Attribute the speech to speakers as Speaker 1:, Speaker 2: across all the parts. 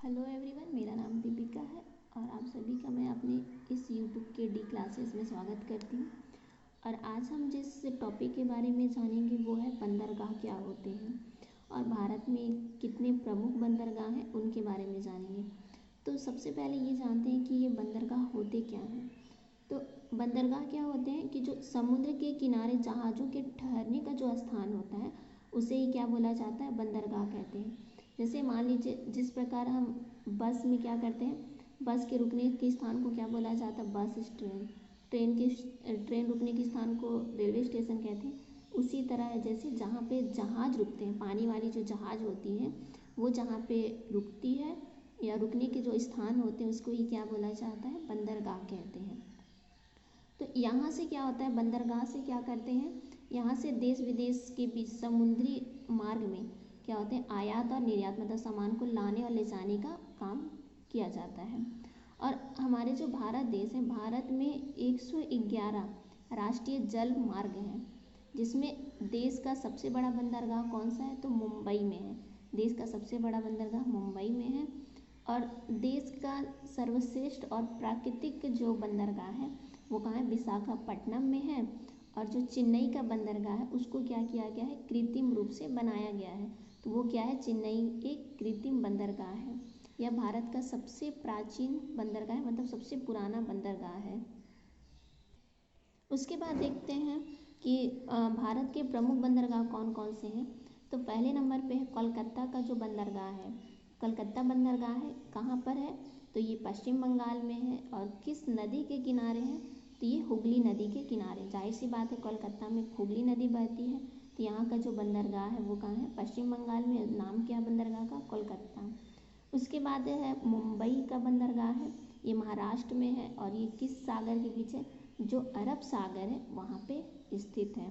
Speaker 1: Hello everyone, मेरा नाम दीपिका है और आप सभी का मैं अपने इस यूट्यूब के डी क्लासेस में स्वागत करती हूँ। और आज हम जिस टॉपिक के बारे में जानेंगे वो है बंदरगाह क्या होते हैं और भारत में कितने प्रमुख बंदरगाह हैं उनके बारे में जानेंगे। तो सबसे पहले ये जानते हैं कि ये बंदरगाह होते क्या हैं। तो बंदरगाह क्या होते हैं कि जो समुद्र के किनारे जहाज़ों के ठहरने का जो स्थान होता है उसे ही क्या बोला जाता है, बंदरगाह कहते हैं। जैसे मान लीजिए जिस प्रकार हम बस में क्या करते हैं, बस के रुकने के स्थान को क्या बोला जाता है, बस स्टैंड। ट्रेन रुकने के स्थान को रेलवे स्टेशन कहते हैं। उसी तरह है जैसे जहाँ पे जहाज़ रुकते हैं, पानी वाली जो जहाज़ होती हैं वो जहाँ पे रुकती है या रुकने के जो स्थान होते हैं उसको ही क्या बोला जाता है, बंदरगाह कहते हैं। तो यहाँ से क्या होता है, बंदरगाह से क्या करते हैं, यहाँ से देश विदेश के बीच समुद्री मार्ग में क्या होते हैं, आयात और निर्यात, मतलब सामान को लाने और ले जाने का काम किया जाता है। और हमारे जो भारत देश है, भारत में 111 राष्ट्रीय जल मार्ग हैं, जिसमें देश का सबसे बड़ा बंदरगाह कौन सा है, तो मुंबई में है। देश का सबसे बड़ा बंदरगाह मुंबई में है। और देश का सर्वश्रेष्ठ और प्राकृतिक जो बंदरगाह है वो कहाँ है, विशाखापट्टनम में है। और जो चेन्नई का बंदरगाह है उसको क्या किया गया है, कृत्रिम रूप से बनाया गया है। तो वो क्या है, चेन्नई एक कृत्रिम बंदरगाह है। यह भारत का सबसे प्राचीन बंदरगाह है, मतलब सबसे पुराना बंदरगाह है। उसके बाद देखते हैं कि भारत के प्रमुख बंदरगाह कौन कौन से हैं। तो पहले नंबर पे है कोलकाता का जो बंदरगाह है। कोलकाता बंदरगाह है, कहाँ पर है, तो ये पश्चिम बंगाल में है। और किस नदी के किनारे है, तो ये हुगली नदी के किनारे। जाहिर सी बात है, कोलकाता में हुगली नदी बहती है, तो यहाँ का जो बंदरगाह है वो कहाँ है, पश्चिम बंगाल में। नाम क्या है बंदरगाह का, कोलकाता। उसके बाद है मुंबई का बंदरगाह है, ये महाराष्ट्र में है। और ये किस सागर के बीच है, जो अरब सागर है वहाँ पे स्थित है।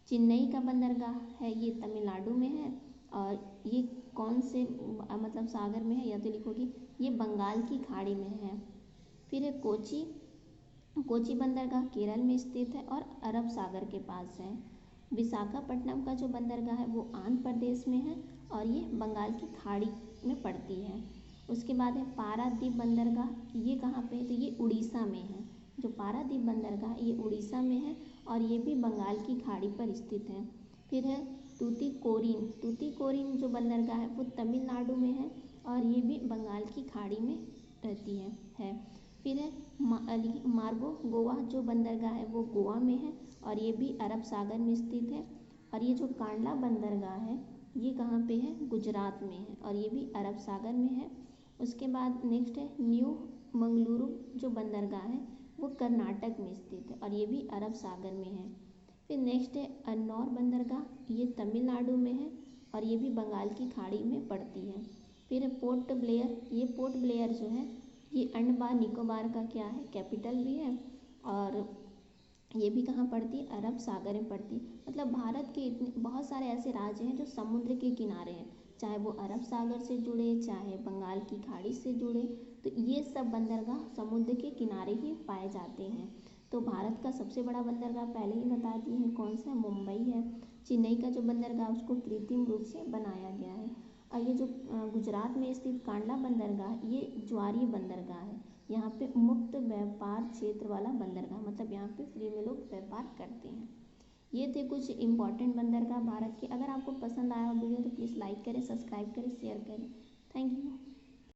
Speaker 1: चेन्नई का बंदरगाह है, ये तमिलनाडु में है। और ये कौन से मतलब सागर में है, या तो लिखोगी ये बंगाल की खाड़ी में है। फिर है कोची। कोची बंदरगाह केरल में स्थित है और अरब सागर के पास है। विशाखापट्टनम का जो बंदरगाह है वो आंध्र प्रदेश में है और ये बंगाल की खाड़ी में पड़ती है। उसके बाद है पारादीप बंदरगाह, ये कहाँ पे है, तो ये उड़ीसा में है। जो पारादीप बंदरगाह ये उड़ीसा में है और ये भी बंगाल की खाड़ी पर स्थित है। फिर है तूतीकोरिन। तूतीकोरिन जो बंदरगाह है वो तमिलनाडु में है और ये भी बंगाल की खाड़ी में रहती है। फिर है मार्गो गोवा जो बंदरगाह है वो गोवा में है और ये भी अरब सागर में स्थित है। और ये जो कांडला बंदरगाह है ये कहाँ पे है, गुजरात में है और ये भी अरब सागर में है। उसके बाद नेक्स्ट है न्यू मंगलुरु जो बंदरगाह है वो कर्नाटक में स्थित है और ये भी अरब सागर में है। फिर नेक्स्ट है अन्नौर बंदरगाह, ये तमिलनाडु में है और ये भी बंगाल की खाड़ी में पड़ती है। फिर पोर्ट ब्लेयर, ये पोर्ट ब्लेयर जो है ये अंडमान निकोबार का क्या है, कैपिटल भी है। और ये भी कहाँ पड़ती है, अरब सागर में पड़ती है। मतलब भारत के इतने बहुत सारे ऐसे राज्य हैं जो समुद्र के किनारे हैं, चाहे वो अरब सागर से जुड़े चाहे बंगाल की खाड़ी से जुड़े। तो ये सब बंदरगाह समुद्र के किनारे ही पाए जाते हैं। तो भारत का सबसे बड़ा बंदरगाह पहले ही बता दिए हैं कौन सा, मुंबई है। चेन्नई का जो बंदरगाह उसको कृत्रिम रूप से बनाया गया है। और ये जो गुजरात में स्थित कांडला बंदरगाह ये ज्वारीय बंदरगाह है। यहाँ पे मुक्त व्यापार क्षेत्र वाला बंदरगाह, मतलब यहाँ पे फ्री में लोग व्यापार करते हैं। ये थे कुछ इंपॉर्टेंट बंदरगाह भारत के। अगर आपको पसंद आया वीडियो तो प्लीज़ लाइक करें, सब्सक्राइब करें, शेयर करें। Thank you.